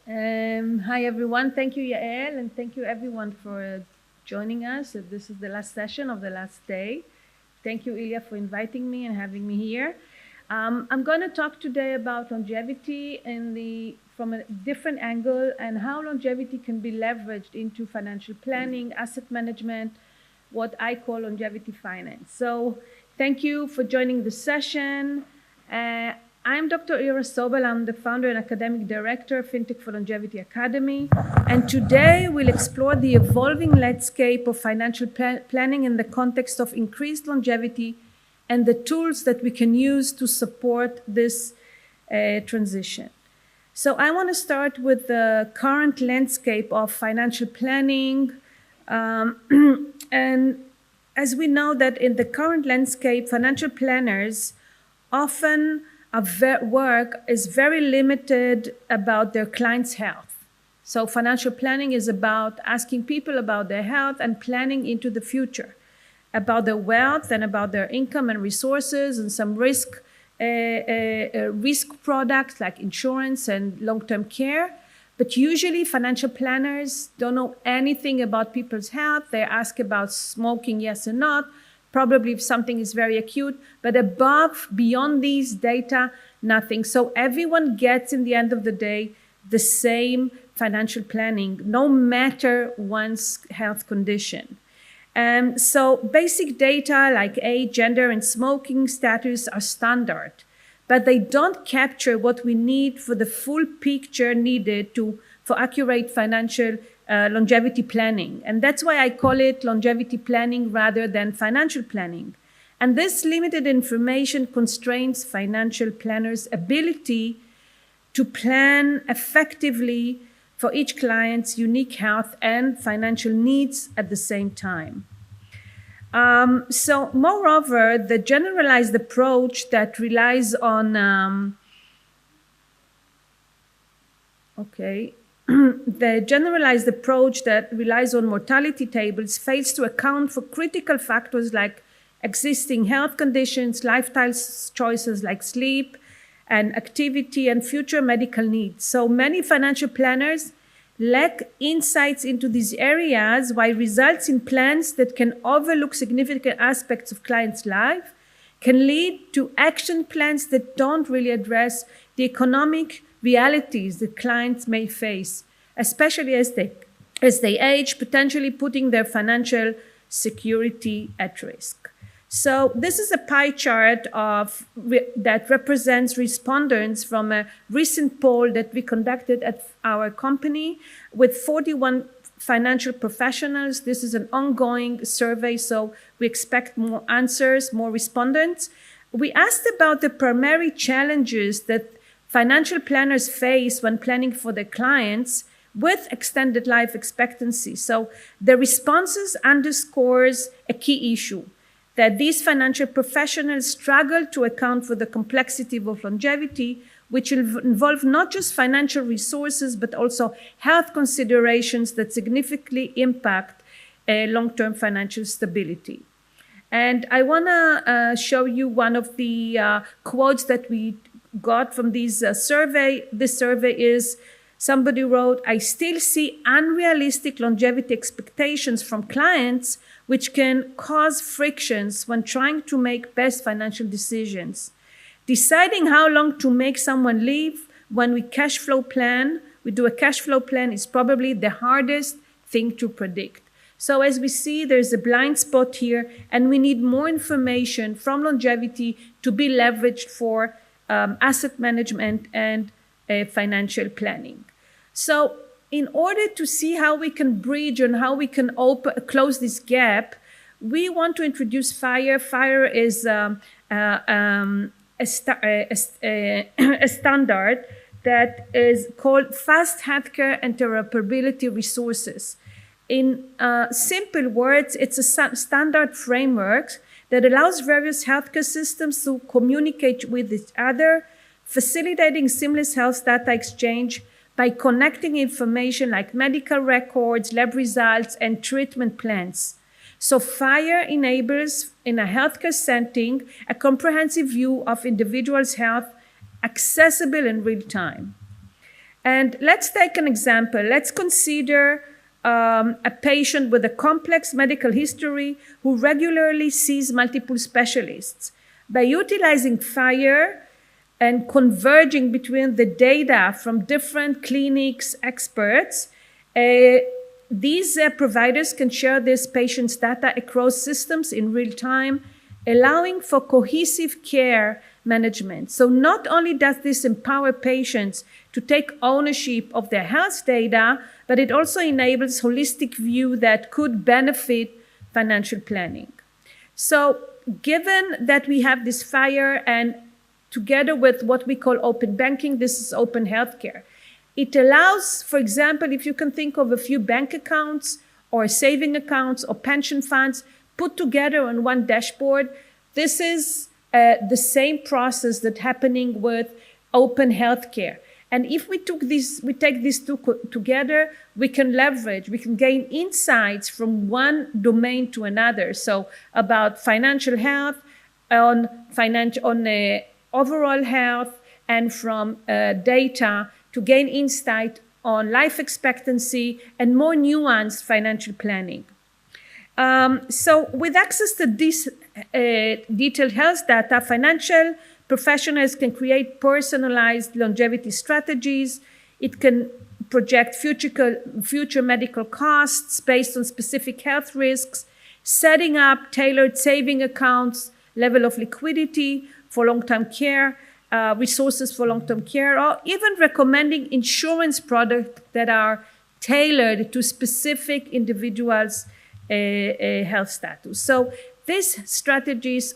Hi, everyone. Thank you, Yael, and thank you, everyone, for joining us. This is the last session of the last day. Thank you, Ilya, for inviting me and having me here. I'm going to talk today about longevity from a different angle and how longevity can be leveraged into financial planning, asset management, what I call longevity finance. So thank you for joining the session. I'm Dr. Ira Sobel. I'm the founder and academic director of FinTech for Longevity Academy. And today we'll explore the evolving landscape of financial planning in the context of increased longevity and the tools that we can use to support this transition. So I want to start with the current landscape of financial planning. And as we know that in the current landscape, financial planners often work is very limited about their clients' health. So financial planning is about asking people about their health and planning into the future, about their wealth and about their income and resources and some risk products like insurance and long-term care. But usually financial planners don't know anything about people's health. They ask about smoking, yes or not, probably if something is very acute, but beyond these data, nothing. So everyone gets, in the end of the day, the same financial planning, no matter one's health condition. So basic data like age, gender, and smoking status are standard, but they don't capture what we need for the full picture needed for accurate financial longevity planning. And that's why I call it longevity planning rather than financial planning. And this limited information constrains financial planners' ability to plan effectively for each client's unique health and financial needs at the same time. So moreover, the generalized approach that relies on, the generalized approach that relies on mortality tables fails to account for critical factors like existing health conditions, lifestyle choices like sleep and activity, and future medical needs. So many financial planners lack insights into these areas, while results in plans that can overlook significant aspects of clients' life can lead to action plans that don't really address the economic realities that clients may face, especially as they age, potentially putting their financial security at risk. So this is a pie chart that represents respondents from a recent poll that we conducted at our company with 41 financial professionals. This is an ongoing survey, so we expect more answers, more respondents. We asked about the primary challenges that financial planners face when planning for their clients with extended life expectancy. So the responses underscores a key issue, that these financial professionals struggle to account for the complexity of longevity, which involve not just financial resources, but also health considerations that significantly impact long-term financial stability. And I want to show you one of the quotes that we got from this survey. This survey is, somebody wrote, "I still see unrealistic longevity expectations from clients which can cause frictions when trying to make best financial decisions. Deciding how long to make someone live when we do a cash flow plan is probably the hardest thing to predict." So as we see, there's a blind spot here, and we need more information from longevity to be leveraged for asset management and financial planning. So in order to see how we can bridge and how we can close this gap, we want to introduce FIRE. FIRE is a standard that is called Fast Healthcare Interoperability Resources. In simple words, it's a standard framework that allows various healthcare systems to communicate with each other, facilitating seamless health data exchange by connecting information like medical records, lab results, and treatment plans. So FIRE enables, in a healthcare setting, a comprehensive view of individuals' health accessible in real time. And let's take an example. Let's consider a patient with a complex medical history who regularly sees multiple specialists. By utilizing FHIR and converging between the data from different clinics, experts, these providers can share this patient's data across systems in real time, allowing for cohesive care management. So not only does this empower patients to take ownership of their health data, but it also enables holistic view that could benefit financial planning. So given that we have this FHIR and together with what we call open banking, this is open healthcare. It allows, for example, if you can think of a few bank accounts or saving accounts or pension funds put together on one dashboard, this is the same process that's happening with open healthcare. And if we take these two together, we can leverage, we can gain insights from one domain to another. So about financial health, on overall health, and from data to gain insight on life expectancy and more nuanced financial planning. So with access to this detailed health data, financial professionals can create personalized longevity strategies. It can project future medical costs based on specific health risks, setting up tailored saving accounts, level of liquidity for long-term care, resources for long-term care, or even recommending insurance products that are tailored to specific individuals' health status. So these strategies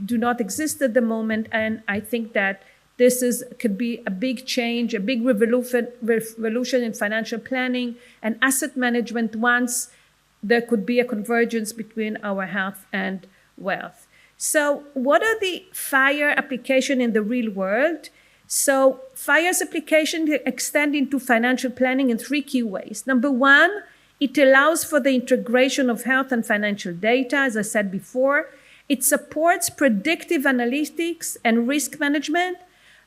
do not exist at the moment, and I think that this could be a big change, a big revolution in financial planning and asset management once there could be a convergence between our health and wealth. So what are the FHIR application in the real world? So FHIR's application extend into financial planning in three key ways. Number one, it allows for the integration of health and financial data, as I said before. It supports predictive analytics and risk management,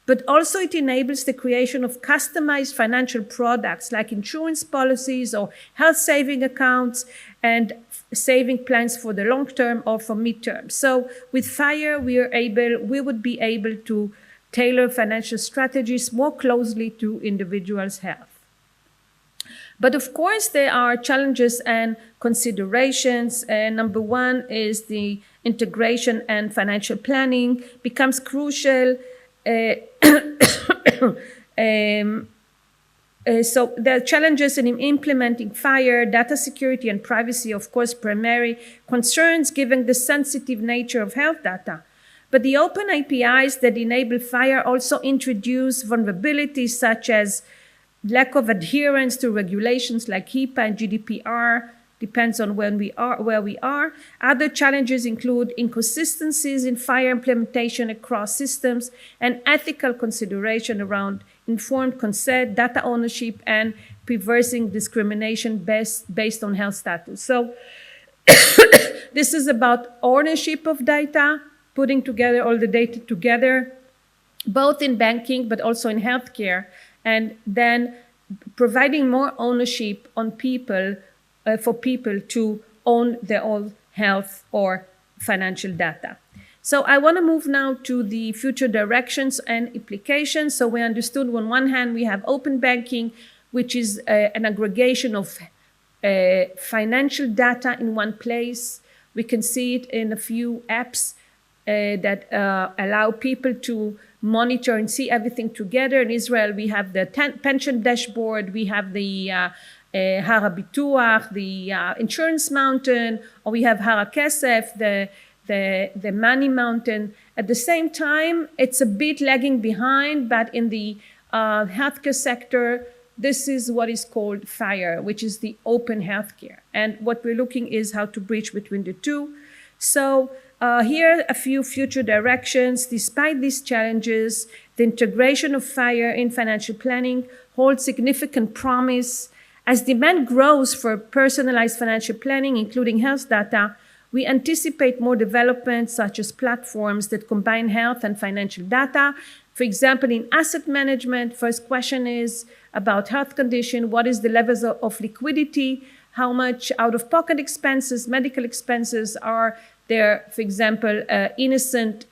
but also it enables the creation of customized financial products like insurance policies or health saving accounts and saving plans for the long term or for midterm. So with FHIR, we would be able to tailor financial strategies more closely to individuals' health. But of course, there are challenges and considerations. Number one is the integration and financial planning becomes crucial. So there are challenges in implementing FHIR, data security and privacy, of course, primary concerns given the sensitive nature of health data. But the open APIs that enable FHIR also introduce vulnerabilities such as lack of adherence to regulations like HIPAA and GDPR, depends on where we are. Other challenges include inconsistencies in FHIR implementation across systems and ethical consideration around informed consent, data ownership, and reversing discrimination based on health status. So this is about ownership of data, putting together all the data together, both in banking but also in healthcare, and then providing more ownership on people, for people to own their own health or financial data. So I want to move now to the future directions and implications. So we understood on one hand, we have open banking, which is an aggregation of financial data in one place. We can see it in a few apps that allow people to monitor and see everything together. In Israel, we have the pension dashboard, we have the Hara Bituach, the insurance mountain, or we have Hara Kesef, the money mountain. At the same time, it's a bit lagging behind, but in the healthcare sector, this is what is called FHIR, which is the open healthcare. And what we're looking is how to bridge between the two. So here are a few future directions. Despite these challenges, the integration of FHIR in financial planning holds significant promise. As demand grows for personalized financial planning, including health data, we anticipate more developments such as platforms that combine health and financial data. For example, in asset management, first question is about health condition. What is the levels of liquidity? How much out-of-pocket expenses, medical expenses are there? For example, innocent,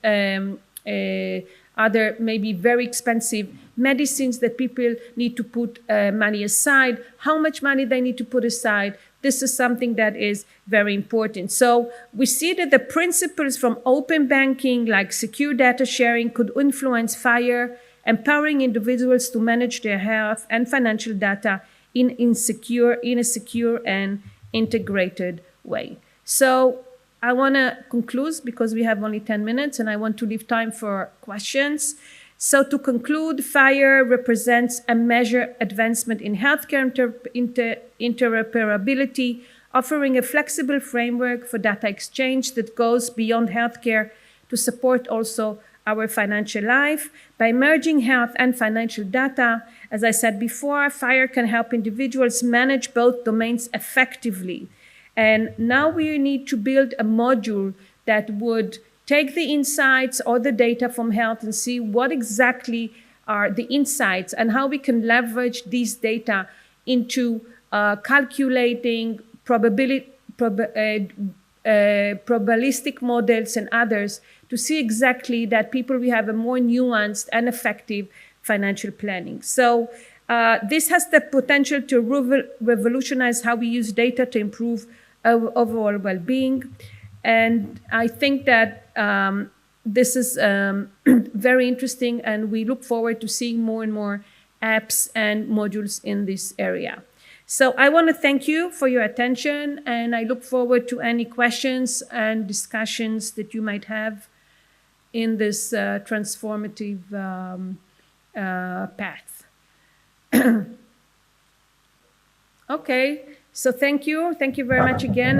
other maybe very expensive medicines that people need to put money aside. How much money they need to put aside? This is something that is very important. So we see that the principles from open banking, like secure data sharing, could influence FIRE, empowering individuals to manage their health and financial data in a secure and integrated way. So I want to conclude because we have only 10 minutes and I want to leave time for questions. So to conclude, FIRE represents a measured advancement in healthcare interoperability, offering a flexible framework for data exchange that goes beyond healthcare to support also our financial life. By merging health and financial data, as I said before, FIRE can help individuals manage both domains effectively. And now we need to build a module that would take the insights or the data from health and see what exactly are the insights and how we can leverage these data into calculating probabilistic models and others to see exactly that people will have a more nuanced and effective financial planning. So this has the potential to revolutionize how we use data to improve overall well-being. And I think that this is very interesting, and we look forward to seeing more and more apps and modules in this area. So I want to thank you for your attention, and I look forward to any questions and discussions that you might have in this transformative path. Okay, so thank you very much again.